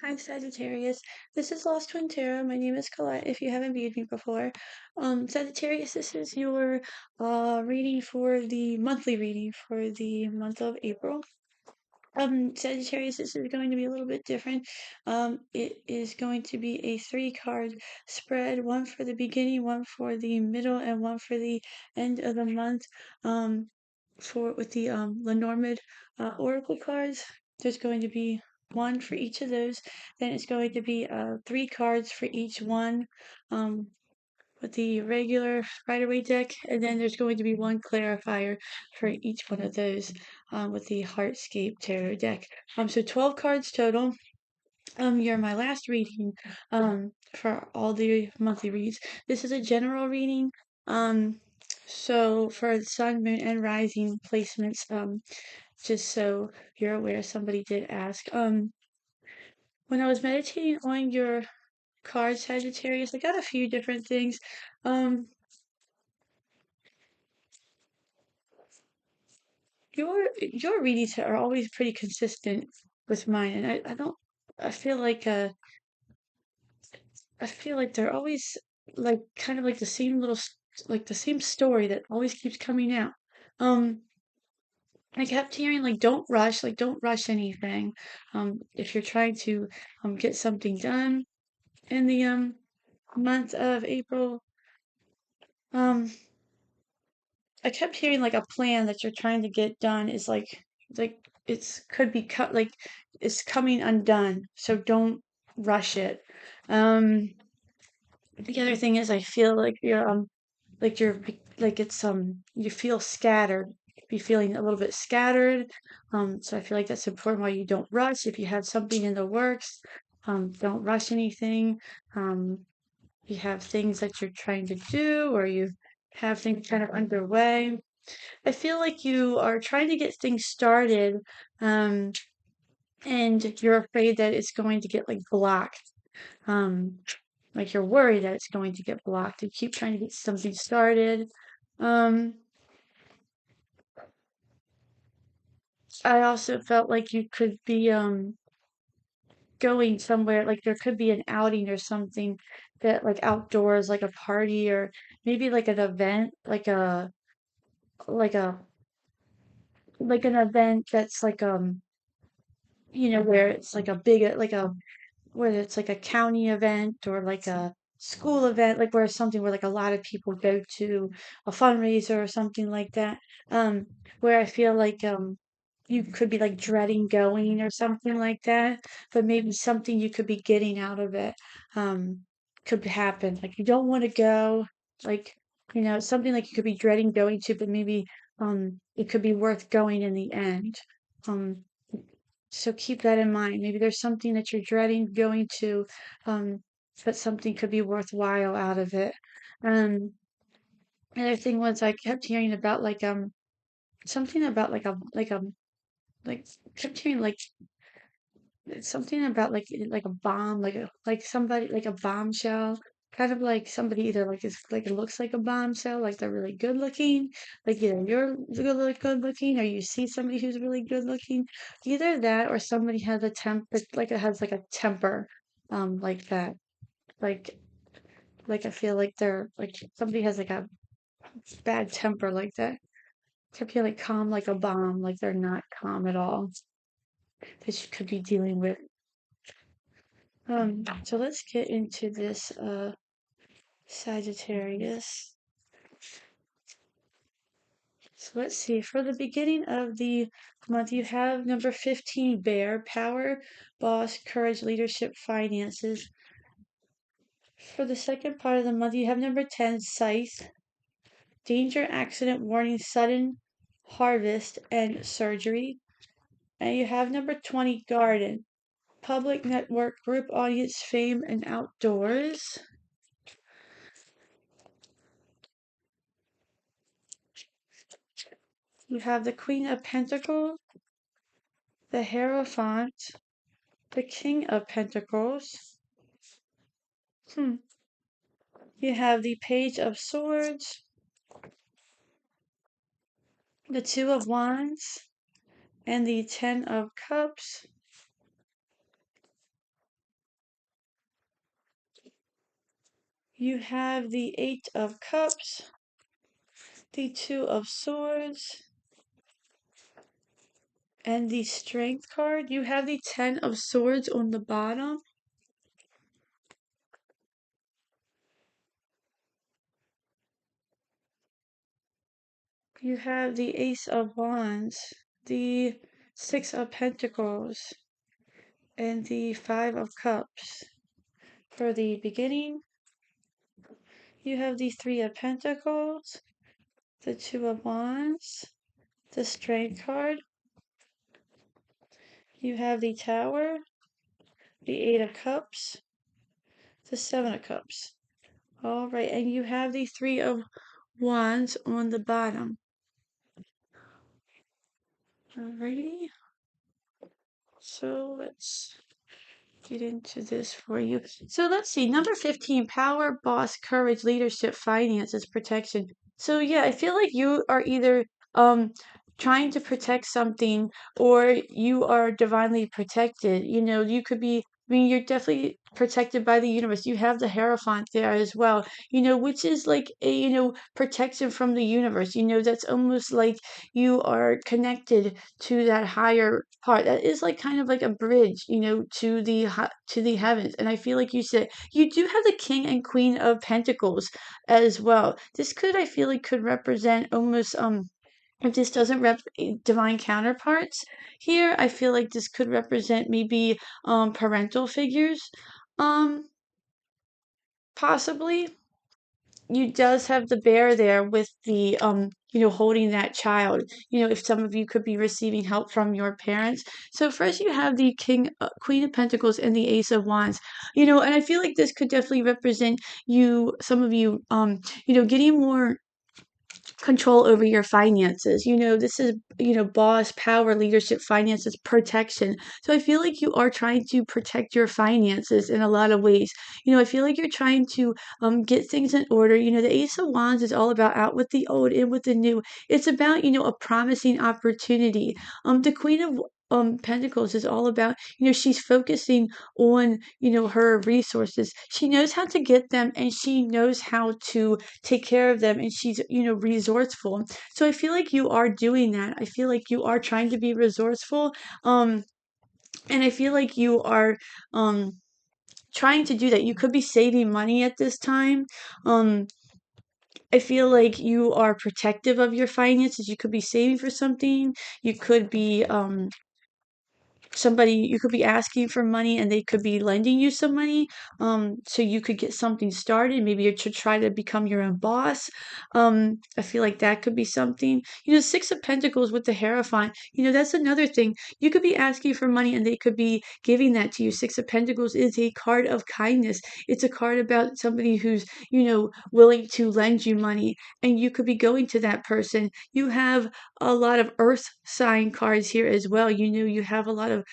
Hi Sagittarius. This is Lost Twin Tarot. My name is Colette if you haven't viewed me before. Sagittarius, this is your reading for the monthly reading for the month of April. Sagittarius, this is going to be a little bit different. It is going to be a three-card spread, one for the beginning, one for the middle, and one for the end of the month. For with the Lenormand Oracle cards, there's going to be one for each of those. Then it's going to be three cards for each one. Um, with the regular Rider-Waite deck, and then there's going to be one clarifier for each one of those with the Heartscape Tarot deck. So 12 cards total. You're my last reading for all the monthly reads. This is a general reading. Um, so for the sun, moon, and rising placements, just so you're aware, somebody did ask. When I was meditating on your card, Sagittarius, I got a few different things. Um, your readings are always pretty consistent with mine, and I don't I feel like they're always like kind of like the same like the same story that always keeps coming out. Um, I kept hearing like don't rush anything. If you're trying to get something done in the month of April, um, I kept hearing like a plan that you're trying to get done is like it's could be cut like it's coming undone. So don't rush it. Um the other thing is I feel like you're like it's you feel scattered. Be feeling a little bit scattered. So I feel like that's important why you don't rush. If you have something in the works, don't rush anything. You have things that you're trying to do or you have things kind of underway. I feel like you are trying to get things started, um, and you're afraid that it's going to get like blocked. Um, like you're worried that it's going to get blocked. You keep trying to get something started. Um, I also felt like you could be going somewhere, like there could be an outing or something that like outdoors, like a party or maybe like an event, like a like an event that's like where it's like a big like a whether it's like a county event or like a school event, like where something where like a lot of people go to a fundraiser or something like that. Um, where I feel like you could be like dreading going or something like that, but maybe something you could be getting out of it could happen. Like you don't want to go, like something like you could be dreading going to, but maybe it could be worth going in the end. Um, so keep that in mind. Maybe there's something that you're dreading going to, um, but something could be worthwhile out of it. Um, Another thing was I kept hearing about like something about like kept hearing like something about like a bomb, like somebody like a bombshell. Kind of like somebody either like is like it looks like a bombshell, like they're really good looking, like either you're good looking or you see somebody who's really good looking. Either that or somebody has a temper like it has like a temper like that. Like I feel like they're like somebody has like a bad temper like that. Could be like calm like a bomb, like they're not calm at all. That you could be dealing with. So let's get into this Sagittarius. So let's see. For the beginning of the month, you have number 15, Bear, Power, Boss, Courage, Leadership, Finances. For the second part of the month, you have number 10, Scythe, Danger, Accident, Warning, Sudden Harvest, and Surgery. And you have number 20, Garden, Public Network, Group Audience, Fame, and Outdoors. You have the Queen of Pentacles, the Hierophant, the King of Pentacles. Hmm. You have the Page of Swords, the Two of Wands, and the Ten of Cups. You have the Eight of Cups, the Two of Swords, and the Strength card. You have the Ten of Swords on the bottom. You have the Ace of Wands, the Six of Pentacles, and the Five of Cups. For the beginning, you have the Three of Pentacles, the Two of Wands, the Strength card. You have the Tower, the Eight of Cups, the Seven of Cups. All right, and you have the Three of Wands on the bottom. Alrighty, so let's get into this for you. So let's see, number 15, power, boss, courage, leadership, finances, protection. So yeah, I feel like you are either um trying to protect something or you are divinely protected. You know, you could be, I mean, you're definitely protected by the universe. You have the Hierophant there as well, you know, which is like a, you know, protection from the universe. You know, that's almost like you are connected to that higher part. That is like kind of like a bridge, you know, to to the heavens. And I feel like you said you do have the King and Queen of Pentacles as well. This could, I feel like, could represent almost if this doesn't rep divine counterparts here, I feel like this could represent maybe parental figures, um possibly. You does have the bear there with the you know, holding that child. You know, if some of you could be receiving help from your parents. So first you have the Queen of Pentacles and the Ace of Wands. You know, and I feel like this could definitely represent you, some of you, you know, getting more control over your finances. You know, this is, you know, boss, power, leadership, finances, protection. So I feel like you are trying to protect your finances in a lot of ways. You know, I feel like you're trying to get things in order. You know, the Ace of Wands is all about out with the old, in with the new. It's about, you know, a promising opportunity. The Queen of Pentacles is all about, you know, she's focusing on, you know, her resources. She knows how to get them and she knows how to take care of them, and she's, you know, resourceful. So I feel like you are doing that. I feel like you are trying to be resourceful, um and I feel like you are um trying to do that. You could be saving money at this time. um I feel like you are protective of your finances. You could be saving for something. You could be somebody, you could be asking for money and they could be lending you some money, so you could get something started. Maybe you're to try to become your own boss. I feel like that could be something. You know, Six of Pentacles with the Hierophant, you know, that's another thing. You could be asking for money and they could be giving that to you. Six of Pentacles is a card of kindness. It's a card about somebody who's, you know, willing to lend you money, and you could be going to that person. You have a lot of earth sign cards here as well. You know, you have a lot of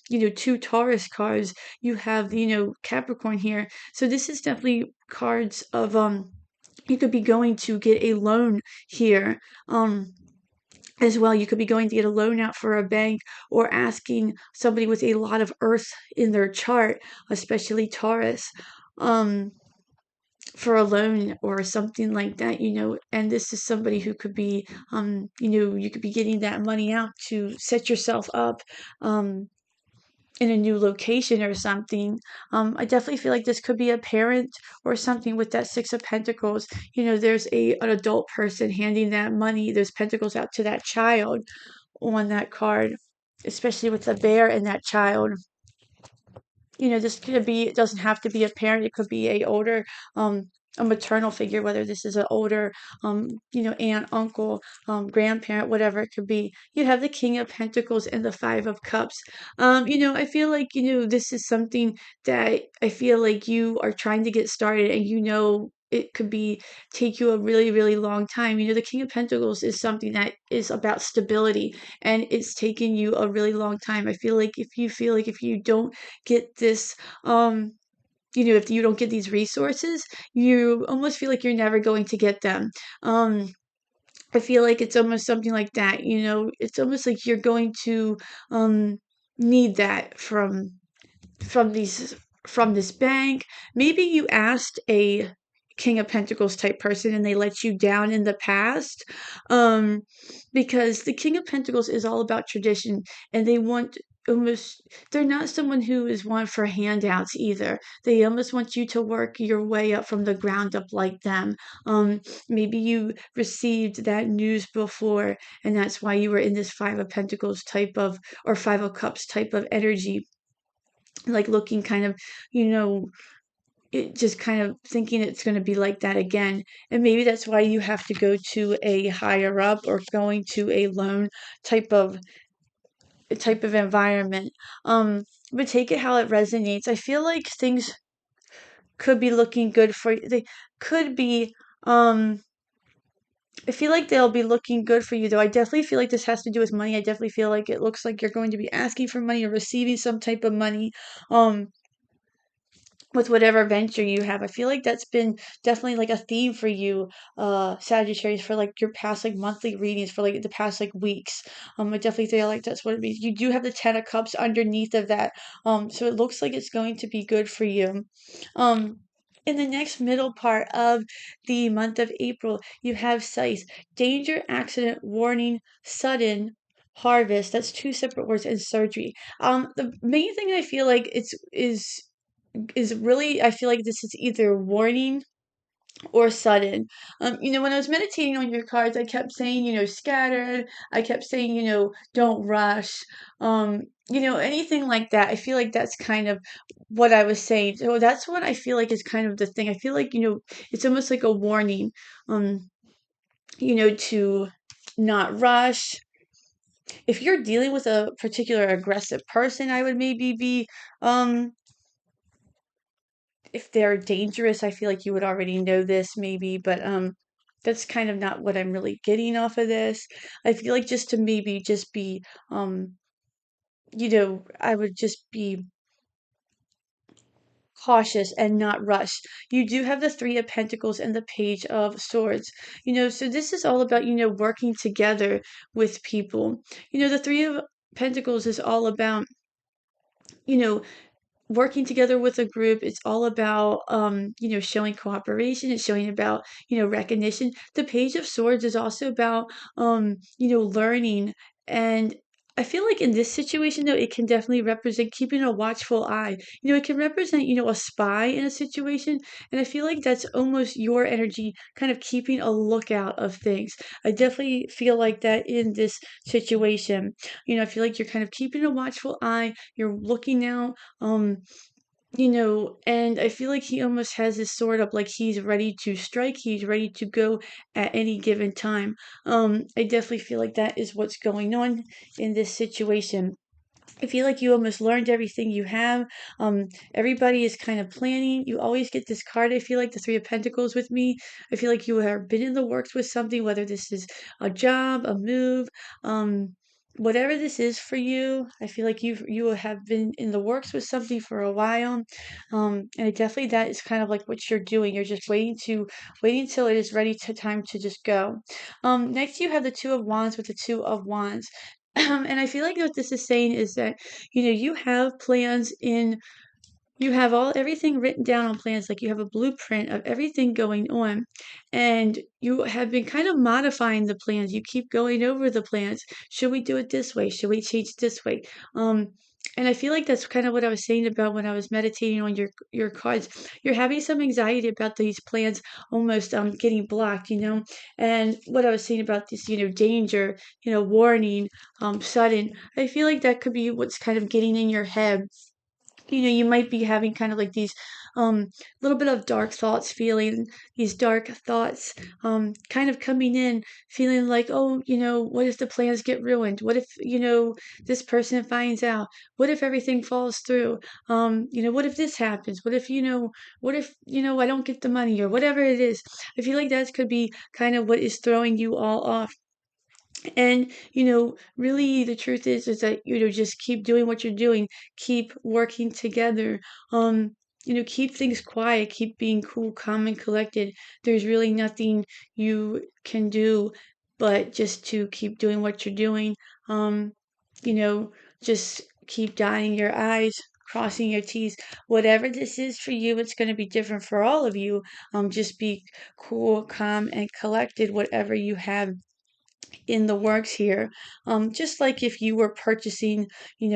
you know, two Taurus cards. You have, you know, Capricorn here. So this is definitely cards of you could be going to get a loan here. As well, you could be going to get a loan out for a bank, or asking somebody with a lot of earth in their chart, especially Taurus, um, for a loan or something like that, you know. And this is somebody who could be, you know, you could be getting that money out to set yourself up, in a new location or something. I definitely feel like this could be a parent or something with that Six of Pentacles. You know, there's an adult person handing that money, those pentacles out to that child on that card, especially with the bear and that child. You know, this could be, it doesn't have to be a parent. It could be a older, a maternal figure, whether this is an older, you know, aunt, uncle, grandparent, whatever it could be. You have the King of Pentacles and the Five of Cups. You know, I feel like, you know, this is something that I feel like you are trying to get started, and you know, it could be take you a really, really long time. You know, the King of Pentacles is something that is about stability, and it's taken you a really long time. I feel like if you feel like if you don't get this, you know, if you don't get these resources, you almost feel like you're never going to get them. um I feel like it's almost something like that. You know, it's almost like you're going to need that from these from this bank. Maybe you asked a King of Pentacles type person and they let you down in the past. Um, because the King of Pentacles is all about tradition and they want almost, they're not someone who is one for handouts either. They almost want you to work your way up from the ground up like them. Maybe you received that news before and that's why you were in this Five of Pentacles type of, or Five of Cups type of energy, like looking kind of, you know, it just kind of thinking it's going to be like that again. And maybe that's why you have to go to a higher up or going to a loan type of environment. But take it how it resonates. I feel like things could be looking good for you. They could be um I feel like they'll be looking good for you though. I definitely feel like this has to do with money. I definitely feel like it looks like you're going to be asking for money or receiving some type of money. Um with whatever venture you have. I feel like that's been definitely like a theme for you, Sagittarius, for like your past like monthly readings for like the past like weeks. I definitely feel like that's what it means. You do have the Ten of Cups underneath of that. So it looks like it's going to be good for you. Um in the next middle part of the month of April, you have size, danger, accident, warning, sudden, harvest. That's two separate words, and surgery. The main thing I feel like is really, I feel like this is either warning or sudden. When I was meditating on your cards, I kept saying, scattered. I kept saying, don't rush. Anything like that. I feel like that's kind of what I was saying. So that's what I feel like is kind of the thing. I feel like, it's almost like a warning, to not rush. If you're dealing with a particular aggressive person, I would maybe be, um, if they're dangerous, I feel like you would already know this maybe, but that's kind of not what I'm really getting off of this. I feel like just to maybe just be I would just be cautious and not rush. You do have the Three of Pentacles and the Page of Swords. So this is all about, working together with people. The Three of Pentacles is all about, you know, working together with a group. It's all about showing cooperation. It's showing about recognition. The Page of Swords is also about learning. And I feel like in this situation though, it can definitely represent keeping a watchful eye. It can represent a spy in a situation, and I feel like that's almost your energy kind of keeping a lookout of things. I definitely feel like that in this situation. I feel like you're kind of keeping a watchful eye. You're looking out. And I feel like he almost has his sword up, like he's ready to strike, he's ready to go at any given time. I definitely feel like that is what's going on in this situation. I feel like you almost learned everything you have. Everybody is kind of planning. You always get this card. I feel like the Three of Pentacles with me. I feel like you have been in the works with something, whether this is a job, a move, whatever this is for you. I feel like you have been in the works with something for a while. And definitely that is kind of like what you're doing. You're just waiting till it is ready to time to just go. Next you have the Two of Wands with the Two of Wands. And I feel like what this is saying is that, you have plans in, you have everything written down on plans, like you have a blueprint of everything going on, and you have been kind of modifying the plans. You keep going over the plans. Should we do it this way? Should we change it this way? Um, and I feel like that's kind of what I was saying about when I was meditating on your cards. You're having some anxiety about these plans almost getting blocked, And what I was saying about this, danger, warning, sudden. I feel like that could be what's kind of getting in your head. You might be having kind of like these little bit of dark thoughts, feeling these dark thoughts kind of coming in, feeling like, oh, what if the plans get ruined? What if this person finds out? What if everything falls through? What if this happens? What if I don't get the money, or whatever it is? I feel like that could be kind of what is throwing you all off. And really the truth is that just keep doing what you're doing, keep working together. Keep things quiet, keep being cool, calm, and collected. There's really nothing you can do but just to keep doing what you're doing. um you know just keep dotting your i's, crossing your T's. Whatever this is for you, it's going to be different for all of you. Just be cool, calm, and collected, whatever you have in the works here. Just like if you were purchasing,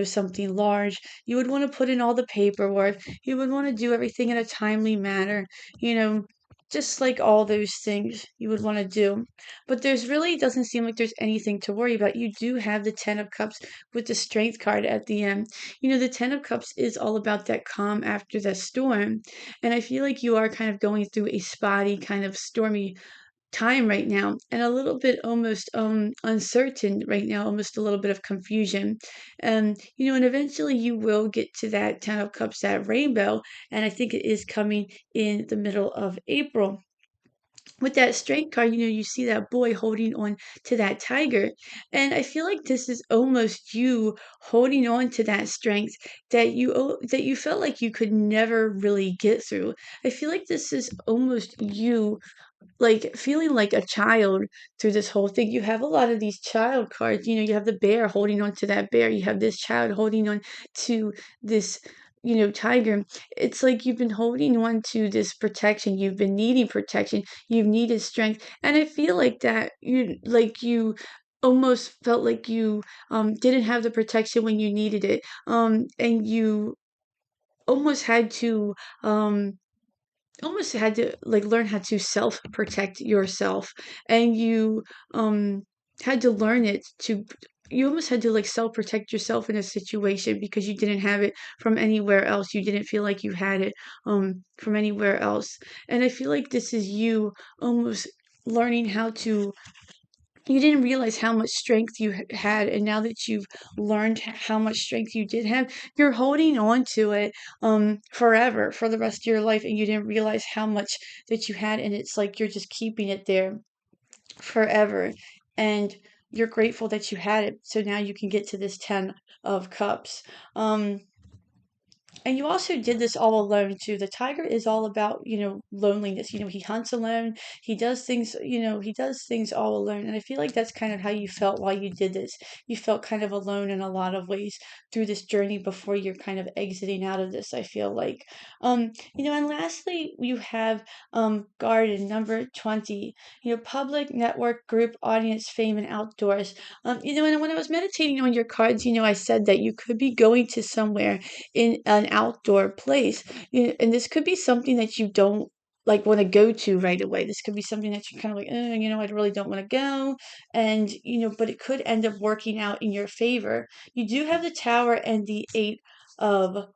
something large, you would want to put in all the paperwork. You would want to do everything in a timely manner, you know, just like all those things you would want to do. But there's really doesn't seem like there's anything to worry about. You do have the Ten of Cups with the Strength card at the end. The Ten of Cups is all about that calm after the storm. And I feel like you are kind of going through a spotty, kind of stormy time right now and a little bit almost uncertain right now, almost a little bit of confusion. And eventually you will get to that 10 of cups, that rainbow, and I think it is coming in the middle of April. With that strength card, you see that boy holding on to that tiger, and I feel like this is almost you holding on to that strength that you felt like you could never really get through. I feel like this is almost you, like feeling like a child through this whole thing. You have a lot of these child cards. You have the bear holding on to that bear. You have this child holding on to this, tiger. It's like you've been holding on to this protection. You've been needing protection. You've needed strength. And I feel like that you almost felt like you didn't have the protection when you needed it. And you almost had to um like learn how to self protect yourself, and um had to learn it to you almost had to like self protect yourself in a situation because you didn't have it from anywhere else. You didn't feel like you had it from anywhere else. And I feel like this is you almost learning how to you didn't realize how much strength you had, and now that you've learned how much strength you did have, you're holding on to it forever, for the rest of your life, and you didn't realize how much that you had, and it's like you're just keeping it there forever, and you're grateful that you had it, so now you can get to this 10 of cups. And you also did this all alone too. The tiger is all about, loneliness. He hunts alone. He does things all alone. And I feel like that's kind of how you felt while you did this. You felt kind of alone in a lot of ways through this journey before you're kind of exiting out of this, I feel like. And lastly, you have garden number 20, public network group audience fame and outdoors. And when I was meditating on your cards, I said that you could be going to somewhere in an outdoor place. And this could be something that you don't like want to go to right away. This could be something that you're kind of like, I really don't want to go. And, but it could end up working out in your favor. You do have the Tower and the Eight of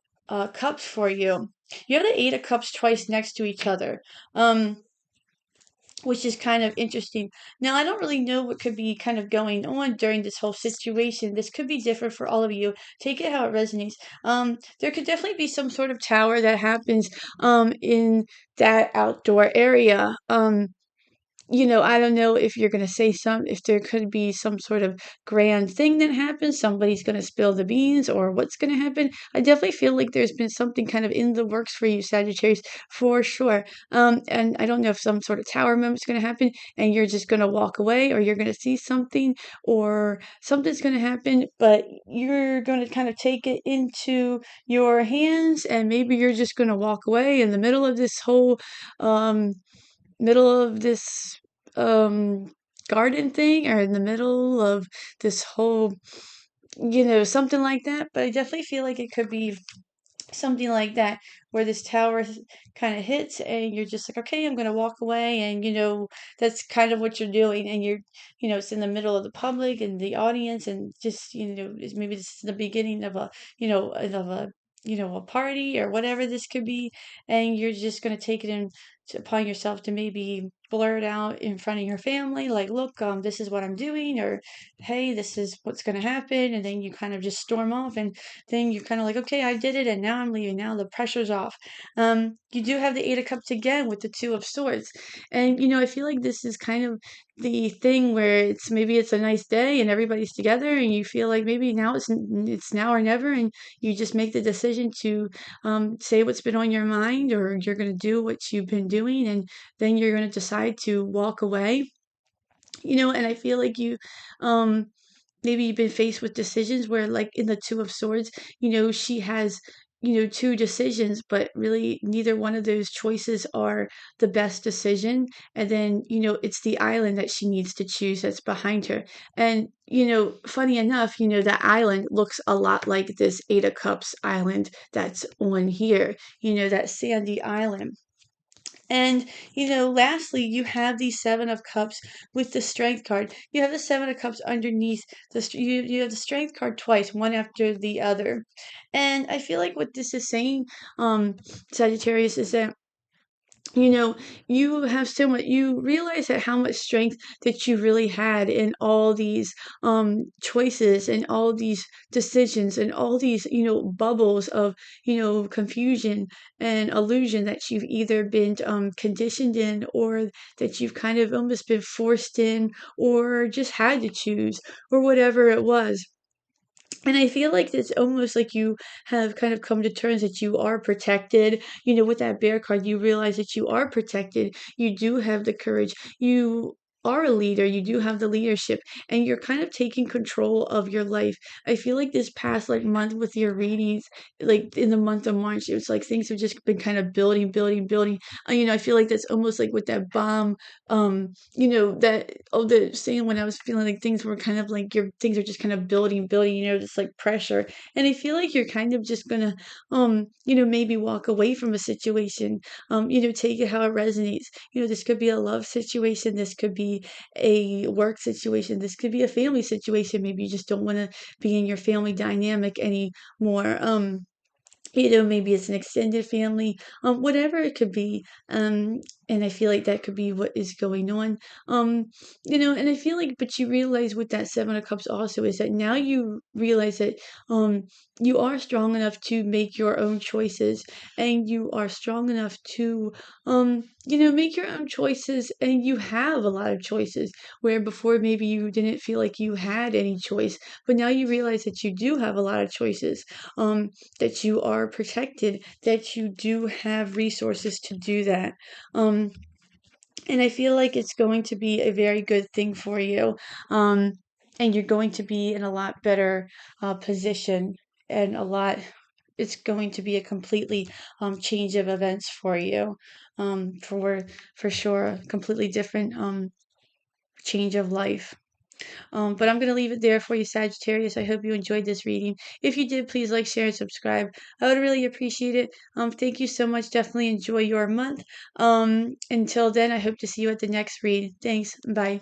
Cups for you. You have the Eight of Cups twice next to each other. Which is kind of interesting. Now, I don't really know what could be kind of going on during this whole situation. This could be different for all of you. Take it how it resonates. There could definitely be some sort of tower that happens in that outdoor area. I don't know if you're going to say if there could be some sort of grand thing that happens, somebody's going to spill the beans or what's going to happen. I definitely feel like there's been something kind of in the works for you, Sagittarius, for sure. And I don't know if some sort of tower moment's going to happen and you're just going to walk away, or you're going to see something, or something's going to happen, but you're going to kind of take it into your hands, and maybe you're just going to walk away in the um, middle of this um garden thing, or in the middle of this whole, something like that. But I definitely feel like it could be something like that, where this tower kind of hits and you're just like, okay, I'm going to walk away. And that's kind of what you're doing, and it's in the middle of the public and the audience, and just maybe this is the beginning of a party or whatever this could be, and you're just going to take it upon yourself to maybe blurt out in front of your family, like, look, this is what I'm doing, or hey, this is what's going to happen. And then you kind of just storm off, and then you're kind of like, okay, I did it, and now I'm leaving. Now the pressure's off. You do have the Eight of Cups again with the Two of Swords, and I feel like this is kind of the thing where maybe it's a nice day and everybody's together, and you feel like maybe now it's now or never, and you just make the decision to say what's been on your mind, or you're going to do what you've been doing, and then you're going to decide to walk away. And I feel like maybe you've been faced with decisions where, like in the Two of Swords, she has two decisions, but really neither one of those choices are the best decision. And then, it's the island that she needs to choose that's behind her. And, funny enough, that island looks a lot like this Eight of Cups island that's on here, that sandy island. And, lastly, you have the Seven of Cups with the Strength card. You have the Seven of Cups underneath you have the Strength card twice, one after the other. And I feel like what this is saying, Sagittarius, is that you know you have so much, you realize that how much strength that you really had in all these choices and all these decisions and all these bubbles of confusion and illusion that you've either been conditioned in, or that you've kind of almost been forced in, or just had to choose, or whatever it was. And I feel like it's almost like you have kind of come to terms that you are protected. With that bear card, you realize that you are protected. You do have the courage. You are a leader. You do have the leadership, and you're kind of taking control of your life. I feel like this past like month with your readings, like in the month of March, it was like things have just been kind of building, building, building. I feel like that's almost like with that bomb, that the saying when I was feeling like things were kind of like your things are just kind of building, building, just like pressure. And I feel like you're kind of just gonna maybe walk away from a situation, take it how it resonates. This could be a love situation, this could be a work situation, this could be a family situation. Maybe you just don't want to be in your family dynamic anymore. Maybe it's an extended family, whatever it could be. And I feel like that could be what is going on. And I feel like, but you realize with that Seven of Cups also is that now you realize that um, you are strong enough to make your own choices, and you are strong enough to, make your own choices, and you have a lot of choices, where before maybe you didn't feel like you had any choice, but now you realize that you do have a lot of choices. That you are protected, that you do have resources to do that. Um, and I feel like it's going to be a very good thing for you. Um, and you're going to be in a lot better position, and it's going to be a completely change of events for you. For sure, a completely different change of life. But I'm going to leave it there for you, Sagittarius. I hope you enjoyed this reading. If you did, please like, share, and subscribe. I would really appreciate it. Thank you so much. Definitely enjoy your month. Until then, I hope to see you at the next read. Thanks. Bye.